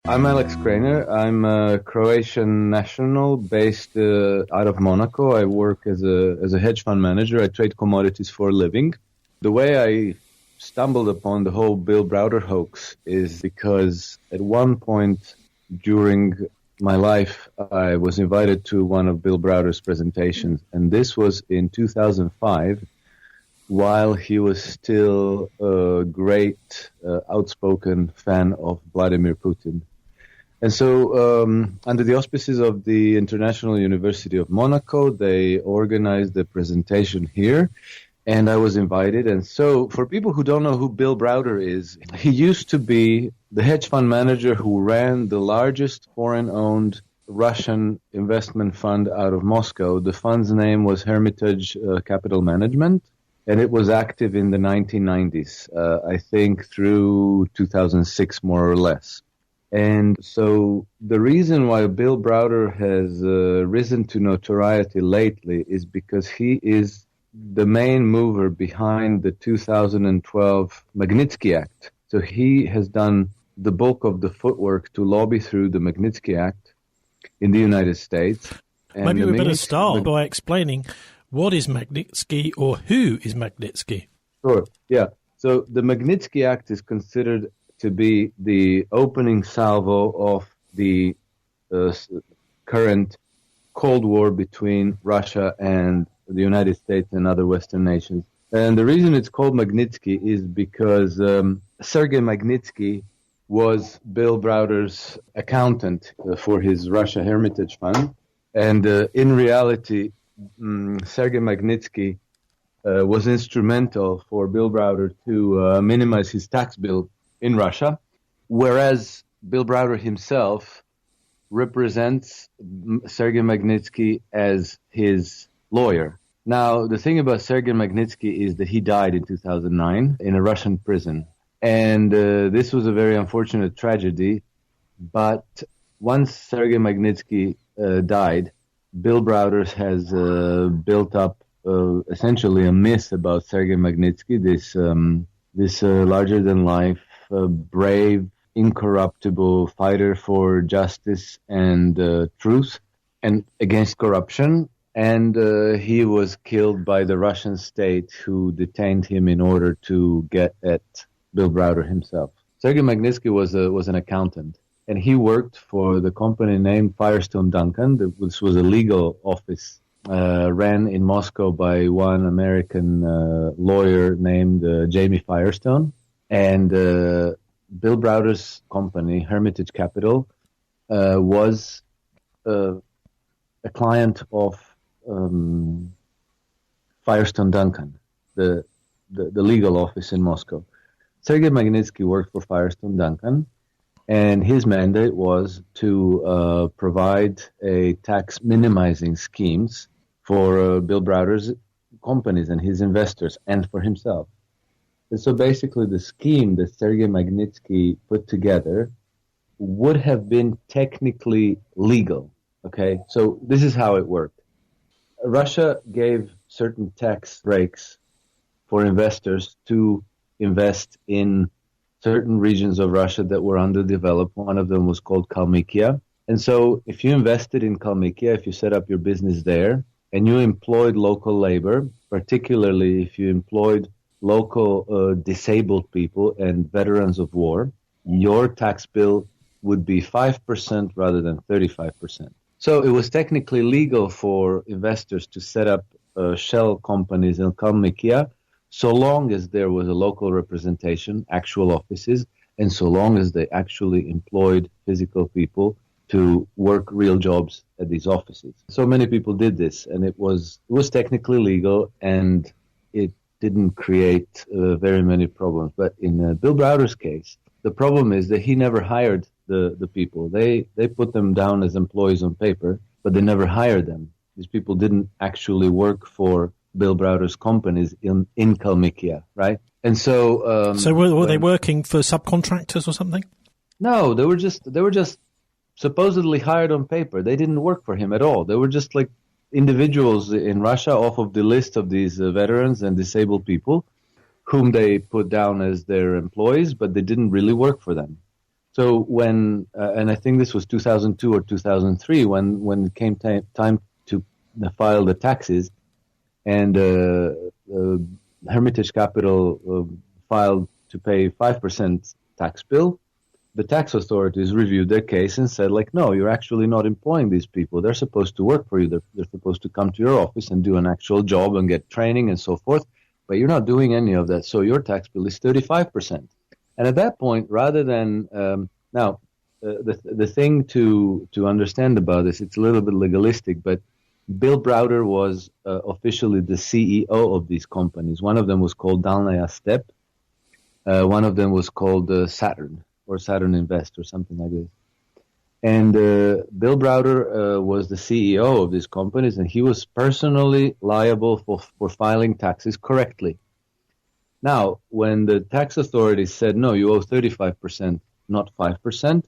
I'm Alex Krainer. I'm a Croatian national based out of Monaco. I work as a hedge fund manager. I trade commodities for a living. The way I stumbled upon the whole Bill Browder hoax is because at one point during my life, I was invited to one of Bill Browder's presentations, and this was in 2005, while he was still a great, outspoken fan of Vladimir Putin. And so, under the auspices of the International University of Monaco, they organized the presentation here, and I was invited. And so, for people who don't know who Bill Browder is, he used to be the hedge fund manager who ran the largest foreign-owned Russian investment fund out of Moscow. The fund's name was Hermitage Capital Management, and it was active in the 1990s, I think through 2006, more or less. And so the reason why Bill Browder has risen to notoriety lately is because he is the main mover behind the 2012 Magnitsky Act. So he has done the bulk of the footwork to lobby through the Magnitsky Act in the United States. And maybe we better start by explaining what is Magnitsky or who is Magnitsky. Sure, yeah. So the Magnitsky Act is considered to be the opening salvo of the current Cold War between Russia and the United States and other Western nations. And the reason it's called Magnitsky is because Sergei Magnitsky was Bill Browder's accountant for his Russia Hermitage Fund. And in reality, Sergei Magnitsky was instrumental for Bill Browder to minimize his tax bill in Russia, whereas Bill Browder himself represents Sergei Magnitsky as his lawyer. Now, the thing about Sergei Magnitsky is that he died in 2009 in a Russian prison. And this was a very unfortunate tragedy. But once Sergei Magnitsky died, Bill Browder has built up essentially a myth about Sergei Magnitsky, this larger-than-life, brave, incorruptible fighter for justice and truth and against corruption. And he was killed by the Russian state, who detained him in order to get at Bill Browder himself. Sergei Magnitsky was an accountant, and he worked for the company named Firestone Duncan. This was a legal office ran in Moscow by one American lawyer named Jamie Firestone. And Bill Browder's company, Hermitage Capital, was a client of Firestone Duncan, the legal office in Moscow. Sergei Magnitsky worked for Firestone Duncan, and his mandate was to provide a tax minimizing schemes for Bill Browder's companies and his investors, and for himself. And so basically the scheme that Sergei Magnitsky put together would have been technically legal, okay? So this is how it worked. Russia gave certain tax breaks for investors to invest in certain regions of Russia that were underdeveloped. One of them was called Kalmykia. And so if you invested in Kalmykia, if you set up your business there, and you employed local labor, particularly if you employed local disabled people and veterans of war, your tax bill would be 5% rather than 35%. So it was technically legal for investors to set up shell companies in Kalmykia, so long as there was a local representation, actual offices, and so long as they actually employed physical people to work real jobs at these offices. So many people did this, and it was technically legal, and it didn't create very many problems. But in Bill Browder's case, the problem is that he never hired the people. They put them down as employees on paper, but they never hired them. These people didn't actually work for Bill Browder's companies in Kalmykia, right? And so... so were they working for subcontractors or something? No, they were just supposedly hired on paper. They didn't work for him at all. They were just like individuals in Russia off of the list of these veterans and disabled people whom they put down as their employees, but they didn't really work for them. So when, and I think this was 2002 or 2003, when it came time to file the taxes, and Hermitage Capital filed to pay 5% tax bill, the tax authorities reviewed their case and said, like, no, you're actually not employing these people. They're supposed to work for you. They're supposed to come to your office and do an actual job and get training and so forth, but you're not doing any of that. So your tax bill is 35%. And at that point, rather than the thing to understand about this, it's a little bit legalistic, but Bill Browder was officially the CEO of these companies. One of them was called Dalnaya Step. One of them was called Saturn or Saturn Invest or something like this. And Bill Browder was the CEO of these companies, and he was personally liable for filing taxes correctly. Now, when the tax authorities said, no, you owe 35%, not 5%,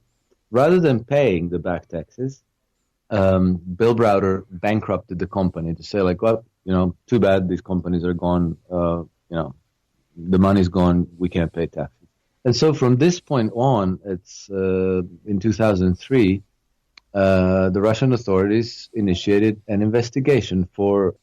rather than paying the back taxes, Bill Browder bankrupted the company to say, like, well, too bad, these companies are gone, the money's gone, we can't pay taxes. And so from this point on, it's in 2003, the Russian authorities initiated an investigation for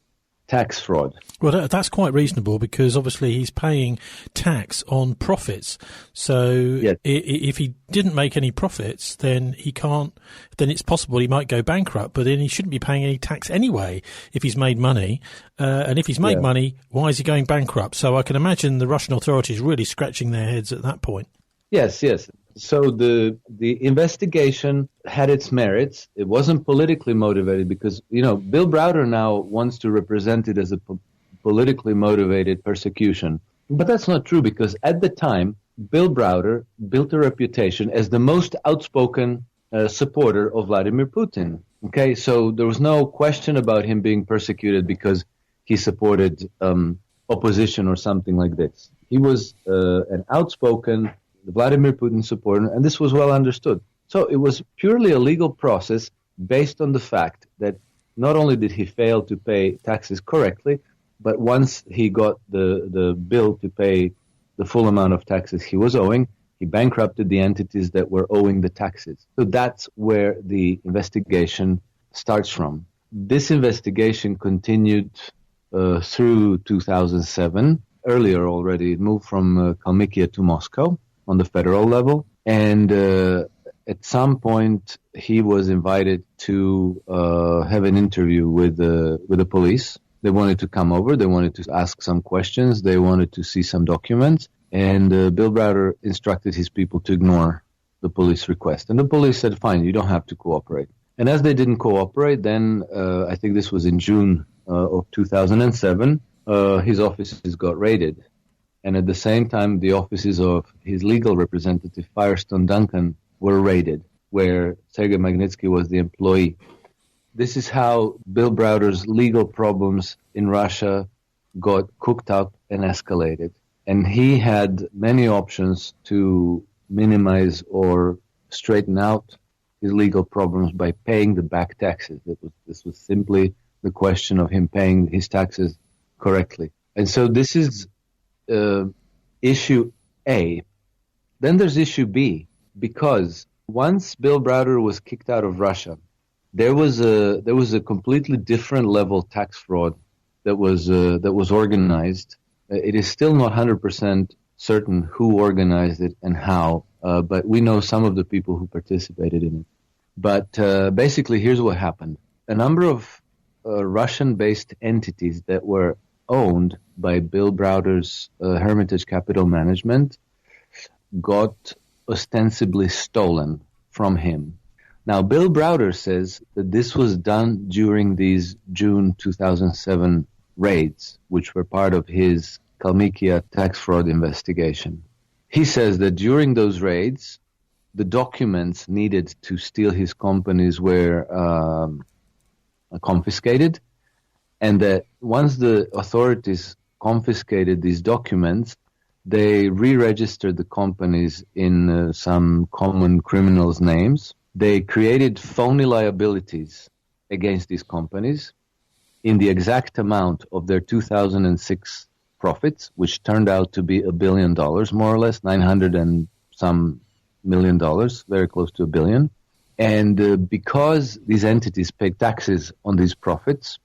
tax fraud. Well, that's quite reasonable because obviously he's paying tax on profits. So yes. If he didn't make any profits, then he can't. Then it's possible he might go bankrupt. But then he shouldn't be paying any tax anyway if he's made money. And if he's made money, why is he going bankrupt? So I can imagine the Russian authorities really scratching their heads at that point. Yes. So the investigation had its merits. It wasn't politically motivated because, Bill Browder now wants to represent it as a politically motivated persecution. But that's not true because at the time, Bill Browder built a reputation as the most outspoken supporter of Vladimir Putin. Okay, so there was no question about him being persecuted because he supported opposition or something like this. He was an outspoken Vladimir Putin supporter, and this was well understood. So it was purely a legal process based on the fact that not only did he fail to pay taxes correctly, but once he got the bill to pay the full amount of taxes he was owing, he bankrupted the entities that were owing the taxes. So that's where the investigation starts from. This investigation continued through 2007. Earlier already, it moved from Kalmykia to Moscow on the federal level, and at some point he was invited to have an interview with the police. They wanted to come over, they wanted to ask some questions, they wanted to see some documents, and Bill Browder instructed his people to ignore the police request. And the police said, fine, you don't have to cooperate. And as they didn't cooperate, then I think this was in June of 2007, his offices got raided. And at the same time, the offices of his legal representative, Firestone Duncan, were raided, where Sergei Magnitsky was the employee. This is how Bill Browder's legal problems in Russia got cooked up and escalated. And he had many options to minimize or straighten out his legal problems by paying the back taxes. This was simply the question of him paying his taxes correctly. And so this is issue A. Then there's issue B, because once Bill Browder was kicked out of Russia, there was a completely different level tax fraud that was organized. It is still not 100% certain who organized it and how, but we know some of the people who participated in it. But basically, here's what happened. A number of Russian-based entities that were owned by Bill Browder's Hermitage Capital Management got ostensibly stolen from him. Now, Bill Browder says that this was done during these June 2007 raids, which were part of his Kalmykia tax fraud investigation. He says that during those raids, the documents needed to steal his companies were confiscated, and that once the authorities confiscated these documents, they re-registered the companies in some common criminals' names. They created phony liabilities against these companies in the exact amount of their 2006 profits, which turned out to be $1 billion, more or less, 900 and some million, very close to $1 billion. And because these entities paid taxes on these profits,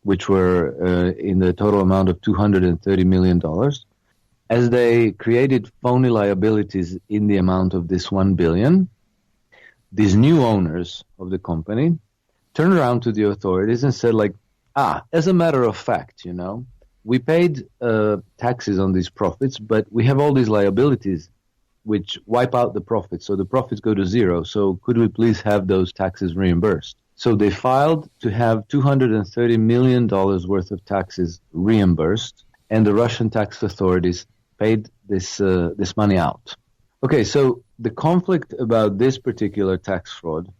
which were in the total amount of $230 million, as they created phony liabilities in the amount of this $1 billion, these new owners of the company turned around to the authorities and said, like, as a matter of fact, we paid taxes on these profits, but we have all these liabilities which wipe out the profits. So the profits go to zero. So could we please have those taxes reimbursed? So they filed to have $230 million worth of taxes reimbursed, and the Russian tax authorities paid this money out. Okay, so the conflict about this particular tax fraud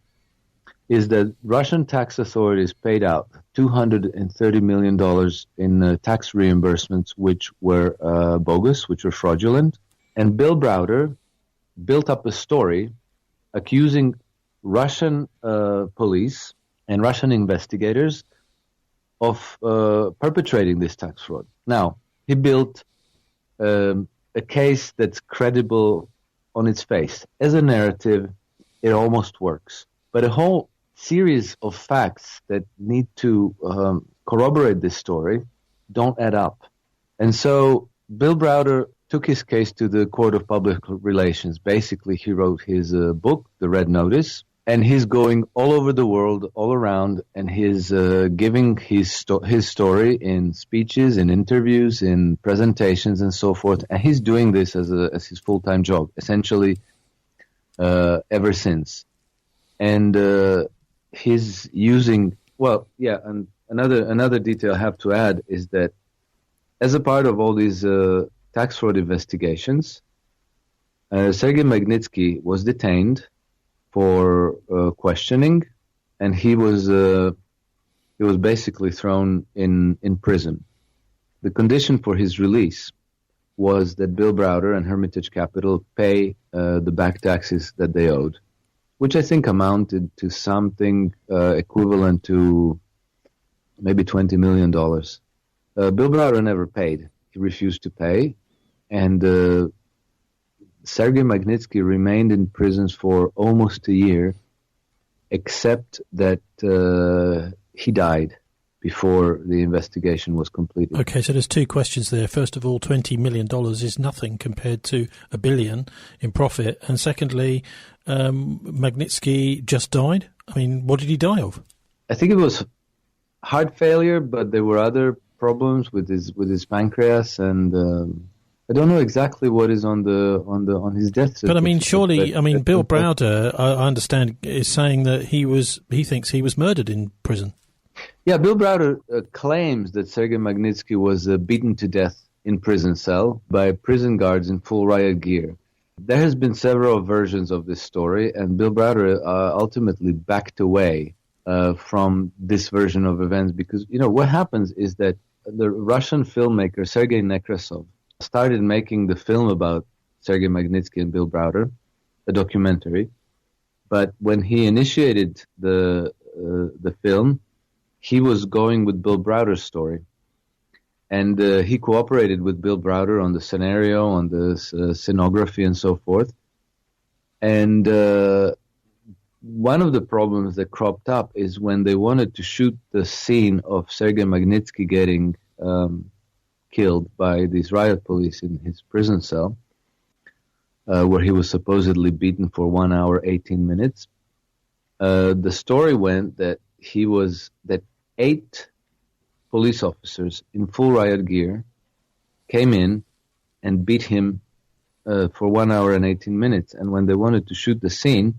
is that Russian tax authorities paid out $230 million in tax reimbursements, which were bogus, which were fraudulent. And Bill Browder built up a story accusing Russian police and Russian investigators of perpetrating this tax fraud. Now, he built a case that's credible on its face. As a narrative, it almost works. But a whole series of facts that need to corroborate this story don't add up. And so Bill Browder took his case to the Court of Public Relations. Basically, he wrote his book, The Red Notice, and he's going all over the world, all around, and he's giving his story in speeches, in interviews, in presentations, and so forth. And he's doing this as his full-time job, essentially, ever since. And he's using, and another detail I have to add is that as a part of all these tax fraud investigations, Sergei Magnitsky was detained for questioning, and he was basically thrown in prison. The condition for his release was that Bill Browder and Hermitage Capital pay the back taxes that they owed, which I think amounted to something equivalent to maybe $20 million. Bill Browder never paid. He refused to pay, and Sergei Magnitsky remained in prisons for almost a year, except that he died before the investigation was completed. Okay, so there's two questions there. First of all, $20 million is nothing compared to $1 billion in profit. And secondly, Magnitsky just died. I mean, what did he die of? I think it was heart failure, but there were other problems with his pancreas, and I don't know exactly what is on his death certificate. But I mean, surely, Bill Browder, I understand, is saying that he thinks he was murdered in prison. Yeah, Bill Browder claims that Sergei Magnitsky was beaten to death in prison cell by prison guards in full riot gear. There has been several versions of this story, and Bill Browder ultimately backed away from this version of events because, what happens is that the Russian filmmaker Sergei Nekrasov started making the film about Sergei Magnitsky and Bill Browder, a documentary. But when he initiated the film, he was going with Bill Browder's story. And he cooperated with Bill Browder on the scenario, on the scenography, and so forth. And one of the problems that cropped up is when they wanted to shoot the scene of Sergei Magnitsky getting killed by these riot police in his prison cell, where he was supposedly beaten for 1 hour, 18 minutes. The story went that 8 police officers in full riot gear came in and beat him for 1 hour and 18 minutes. And when they wanted to shoot the scene,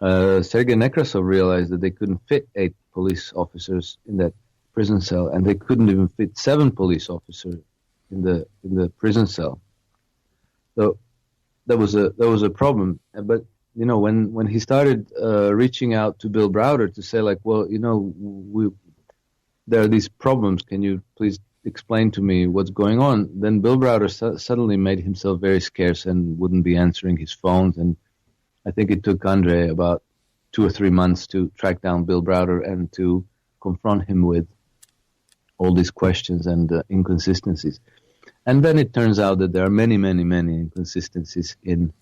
Sergei Nekrasov realized that they couldn't fit 8 police officers in that prison cell, and they couldn't even fit 7 police officers in the prison cell. So that was a problem. But when he started reaching out to Bill Browder to say, like, well, there are these problems. Can you please explain to me what's going on? Then Bill Browder suddenly made himself very scarce and wouldn't be answering his phones. And I think it took Andrei about 2 or 3 months to track down Bill Browder and to confront him with all these questions and inconsistencies. And then it turns out that there are many, many, many inconsistencies in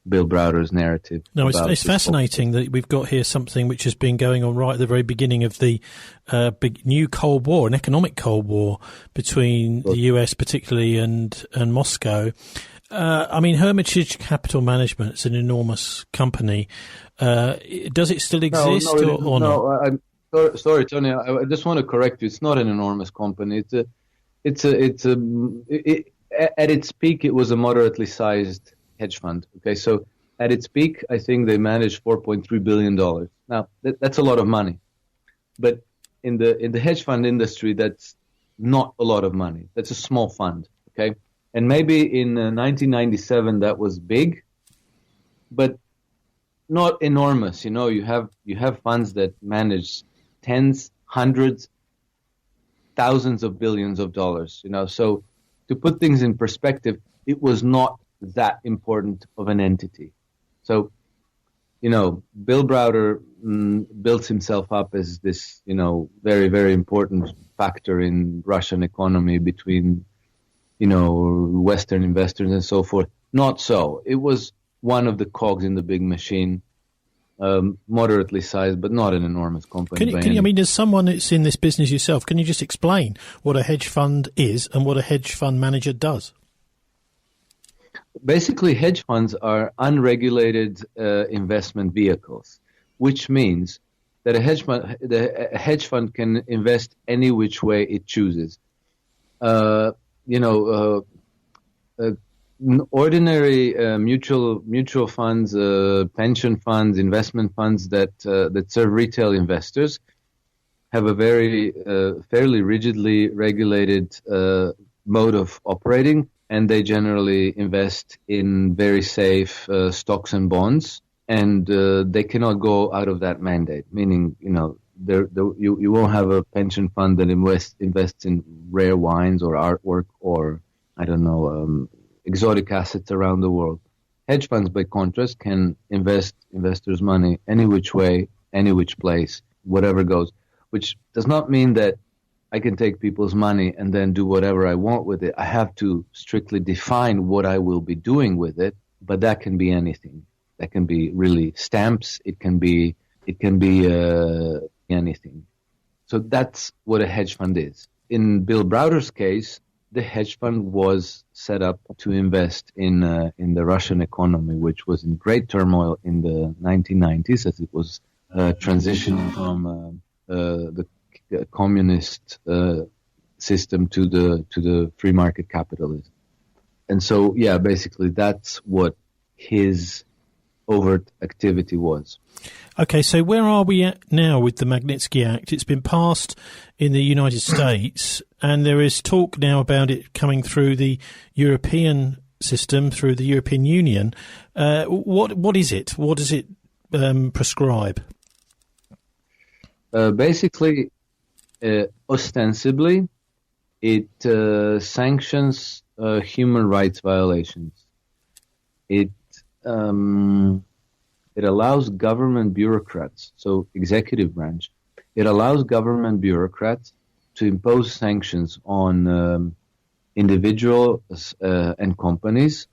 Bill Browder's narrative. No, it's fascinating that we've got here something which has been going on right at the very beginning of the big new Cold War, an economic Cold War between the US particularly and Moscow. I mean, Hermitage Capital Management is an enormous company. Does it still exist or not? No, sorry, Tony. I just want to correct you. It's not an enormous company. At its peak, it was a moderately sized hedge fund. Okay, so at its peak, I think they managed $4.3 billion. Now, that's a lot of money, but in the hedge fund industry, that's not a lot of money. That's a small fund. Okay, and maybe in 1997 that was big, but not enormous. You have funds that manage tens, hundreds, thousands of billions of dollars. So to put things in perspective, it was not that important of an entity. So, Bill Browder built himself up as this, very, very important factor in Russian economy between, Western investors and so forth. Not so. It was one of the cogs in the big machine, moderately sized, but not an enormous company. I mean, as someone that's in this business yourself, can you just explain what a hedge fund is and what a hedge fund manager does? Basically, hedge funds are unregulated investment vehicles, which means that a hedge fund can invest any which way it chooses. Ordinary mutual funds, pension funds, investment funds that serve retail investors have a very fairly rigidly regulated mode of operating, and they generally invest in very safe stocks and bonds, and they cannot go out of that mandate. Meaning, you won't have a pension fund that invests in rare wines or artwork or exotic assets around the world. Hedge funds, by contrast, can invest investors' money any which way, any which place, whatever goes, which does not mean that I can take people's money and then do whatever I want with it. I have to strictly define what I will be doing with it, but that can be anything. That can be really stamps. It can be anything. So that's what a hedge fund is. In Bill Browder's case, the hedge fund was set up to invest in the Russian economy, which was in great turmoil in the 1990s as it was transitioning from the communist system to the free market capitalism. And so, basically that's what his overt activity was. Okay, so where are we at now with the Magnitsky Act? It's been passed in the United States, and there is talk now about it coming through the European system, through the European Union. What is it? What does it prescribe? Basically, ostensibly, it sanctions human rights violations. It allows government bureaucrats, so executive branch, it allows government bureaucrats to impose sanctions on individuals and companies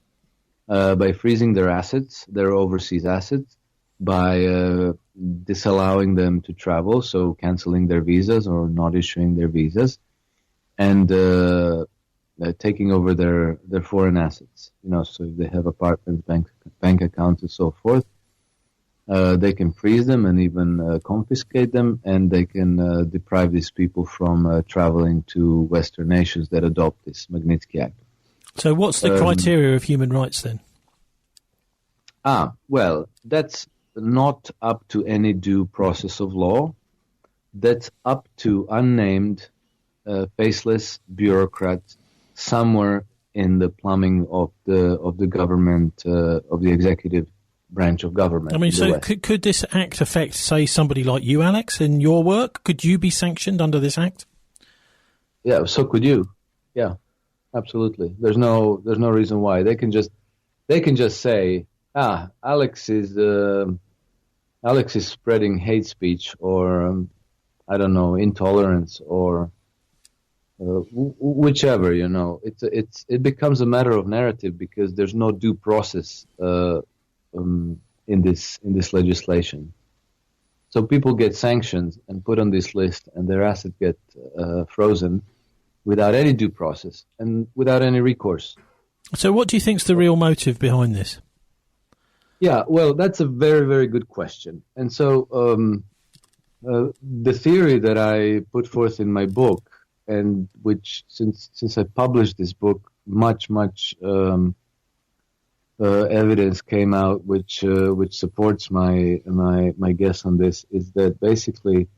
by freezing their assets, their overseas assets, by disallowing them to travel, so canceling their visas or not issuing their visas, and taking over their foreign assets. So if they have apartments, bank accounts, and so forth, they can freeze them and even confiscate them, and they can deprive these people from traveling to Western nations that adopt this Magnitsky Act. So what's the criteria of human rights then? Well, that's not up to any due process of law. That's up to unnamed, faceless bureaucrats somewhere in the plumbing of the government, of the executive branch of government. I mean, so could this act affect, say, somebody like you, Alex, in your work? Could you be sanctioned under this act? Yeah, so could you. Yeah, absolutely. There's no reason why. They can just say, Alex is spreading hate speech or intolerance or whichever. It becomes a matter of narrative because there's no due process in this legislation. So people get sanctions and put on this list, and their assets get frozen without any due process and without any recourse. So what do you think's the real motive behind this? Yeah, well, that's a very, very good question. And so the theory that I put forth in my book, and which since I published this book, much evidence came out which supports my guess on this, is that basically.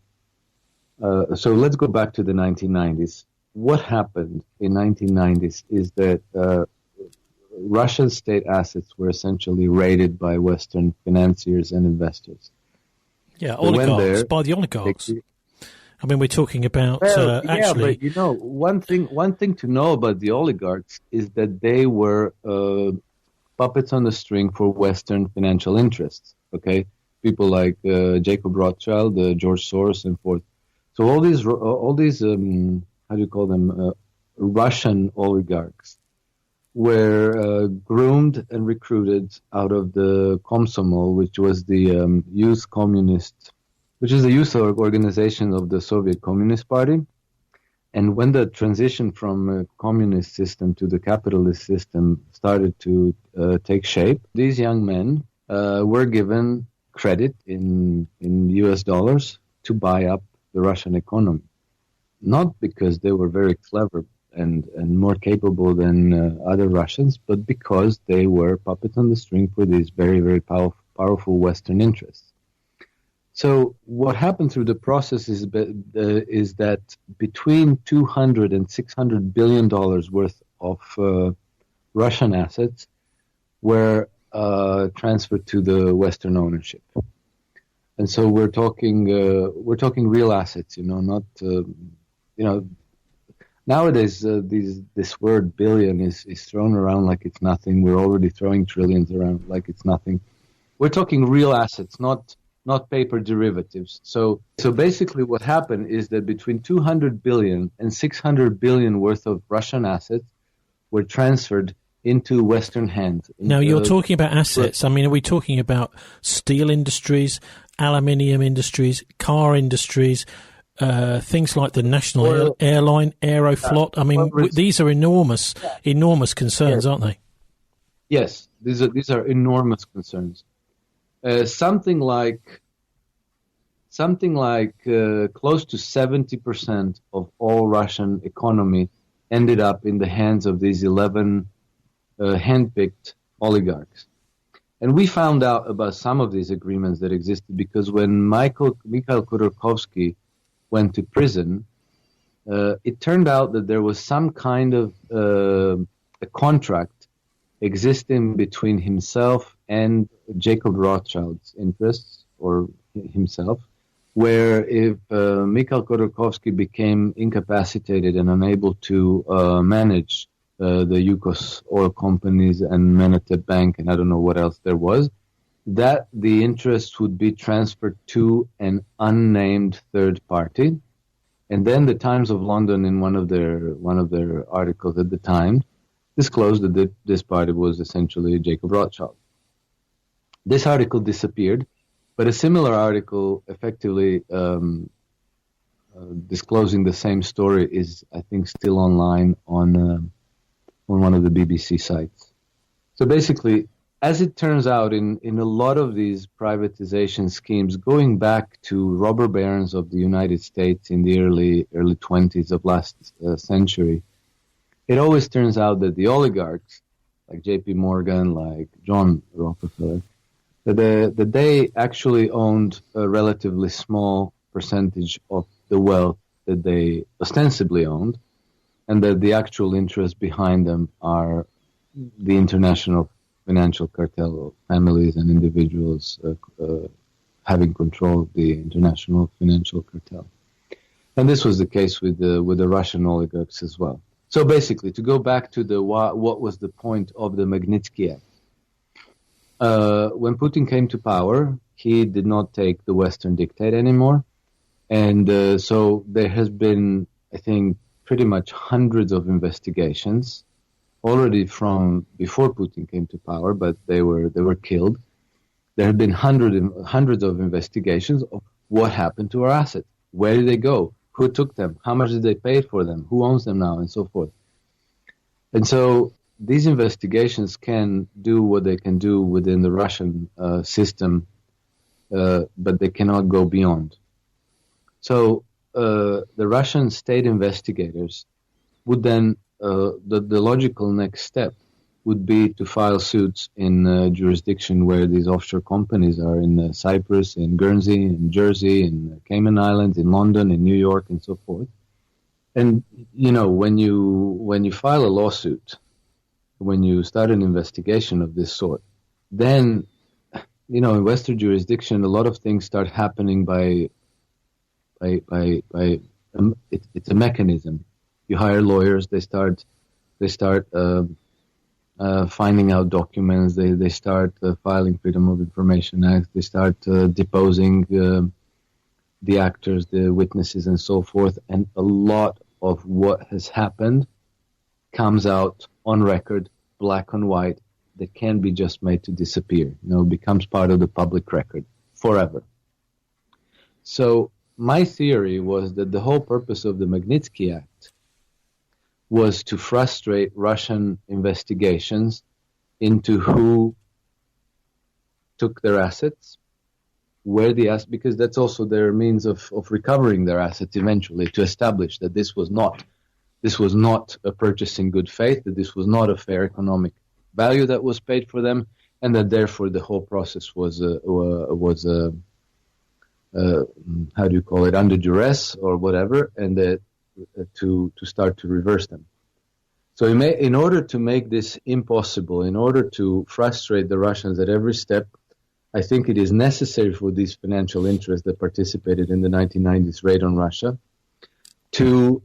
So let's go back to the 1990s. What happened in 1990s is that Russian state assets were essentially raided by Western financiers and investors. Yeah, oligarchs, by the oligarchs. I mean, we're talking about actually. Yeah, but one thing to know about the oligarchs is that they were puppets on the string for Western financial interests. Okay, people like Jacob Rothschild, George Soros, and forth. So all these how do you call them? Russian oligarchs were groomed and recruited out of the Komsomol, which was the youth communist, which is the youth organization of the Soviet Communist Party. And when the transition from a communist system to the capitalist system started to take shape, these young men were given credit in US dollars to buy up the Russian economy. Not because they were very clever and more capable than other Russians, but because they were puppets on the string for these very, very powerful Western interests. So what happened through the process is that between $200 and $600 billion worth of Russian assets were transferred to the Western ownership. And so we're talking real assets, not nowadays this word billion is thrown around like it's nothing. We're already throwing trillions around like it's nothing. We're talking real assets, not paper derivatives. So basically what happened is that between 200 billion and 600 billion worth of Russian assets were transferred into Western hands. Now, you're talking about assets. I mean, are we talking about steel industries, aluminium industries, car industries, things like the national airline, Aeroflot? I mean, these are enormous concerns, aren't they? Yes, these are enormous concerns. Something like close to 70% of all Russian economy ended up in the hands of these 11 handpicked oligarchs. And we found out about some of these agreements that existed because when Mikhail Khodorkovsky went to prison, it turned out that there was some kind of a contract existing between himself and Jacob Rothschild's interests, or himself, where if Mikhail Khodorkovsky became incapacitated and unable to manage the Yukos oil companies and Menete Bank and I don't know what else there was, that the interests would be transferred to an unnamed third party. And then the Times of London, in one of their articles at the time, disclosed that this party was essentially Jacob Rothschild. This article disappeared, but a similar article effectively disclosing the same story is, I think, still online on one of the BBC sites. So basically, as it turns out, in a lot of these privatization schemes, going back to robber barons of the United States in the early 20s of last century, it always turns out that the oligarchs, like J.P. Morgan, like John Rockefeller, that they actually owned a relatively small percentage of the wealth that they ostensibly owned, and that the actual interests behind them are the international financial cartel of families and individuals having control of the international financial cartel. And this was the case with the Russian oligarchs as well. So basically, to go back to what was the point of the Magnitsky Act. When Putin came to power, he did not take the Western dictate anymore. And so there has been, I think, pretty much hundreds of investigations already from before Putin came to power, but they were killed, there have been hundreds of investigations of what happened to our assets. Where did they go? Who took them? How much did they pay for them? Who owns them now? And so forth. And so these investigations can do what they can do within the Russian system, but they cannot go beyond. So the Russian state investigators would then, the logical next step would be to file suits in jurisdiction where these offshore companies are, in Cyprus, in Guernsey, in Jersey, in Cayman Islands, in London, in New York, and so forth. And, when you file a lawsuit, when you start an investigation of this sort, then, in Western jurisdiction, a lot of things start happening it's a mechanism. You hire lawyers, they start finding out documents, they start filing Freedom of Information Act, they start deposing the actors, the witnesses, and so forth, and a lot of what has happened comes out on record, black and white, that can be just made to disappear, becomes part of the public record forever. So my theory was that the whole purpose of the Magnitsky Act was to frustrate Russian investigations into who took their assets, where the assets, because that's also their means of recovering their assets eventually, to establish that this was not a purchase in good faith, that this was not a fair economic value that was paid for them, and that therefore the whole process was how do you call it, under duress or whatever, and that to start to reverse them. So in order to make this impossible, in order to frustrate the Russians at every step, I think it is necessary for these financial interests that participated in the 1990s raid on Russia to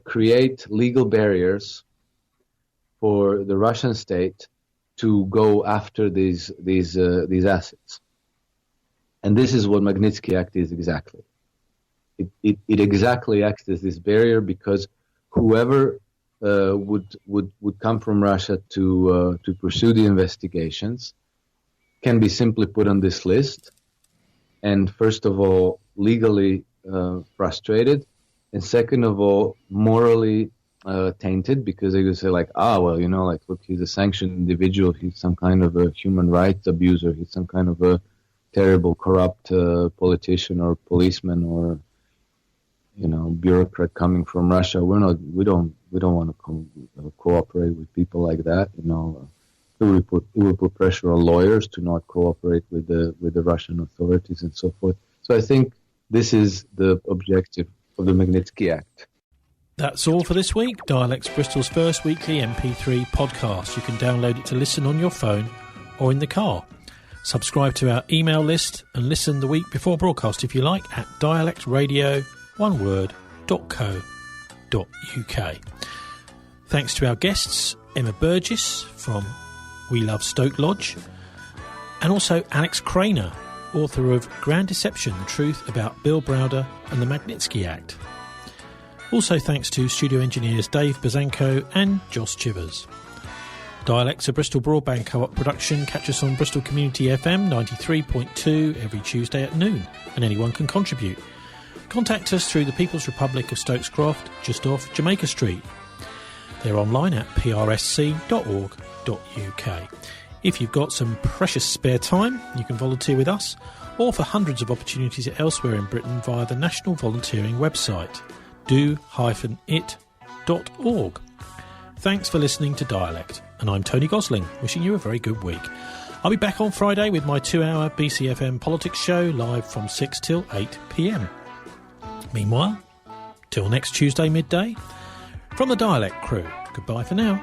create legal barriers for the Russian state to go after these assets. And this is what Magnitsky Act is exactly. It exactly acts as this barrier, because whoever would come from Russia to pursue the investigations can be simply put on this list, and first of all, legally frustrated, and second of all, morally tainted, because they would say look, he's a sanctioned individual, he's some kind of a human rights abuser, he's some kind of a terrible, corrupt politician or policeman or bureaucrat coming from Russia. We don't want to cooperate with people like that. It would put pressure on lawyers to not cooperate with the Russian authorities and so forth. So I think this is the objective of the Magnitsky Act. That's all for this week. Dialects Bristol's first weekly MP3 podcast. You can download it to listen on your phone or in the car. Subscribe to our email list and listen the week before broadcast if you like at dialectradio.co.uk. Thanks to our guests, Emma Burgess from We Love Stoke Lodge, and also Alex Krainer, author of Grand Deception, The Truth About Bill Browder and the Magnitsky Act. Also thanks to studio engineers Dave Bazanko and Joss Chivers. Dialects, a Bristol Broadband Co-op production. Catch us on Bristol Community FM 93.2 every Tuesday at noon, and anyone can contribute. Contact us through the People's Republic of Stokes Croft, just off Jamaica Street. They're online at prsc.org.uk. If you've got some precious spare time, you can volunteer with us, or for hundreds of opportunities elsewhere in Britain via the National Volunteering website, do-it.org. Thanks for listening to Dialect, and I'm Tony Gosling, wishing you a very good week. I'll be back on Friday with my 2-hour BCFM politics show, live from 6 till 8 p.m. Meanwhile, till next Tuesday midday, from the Dialect crew, goodbye for now.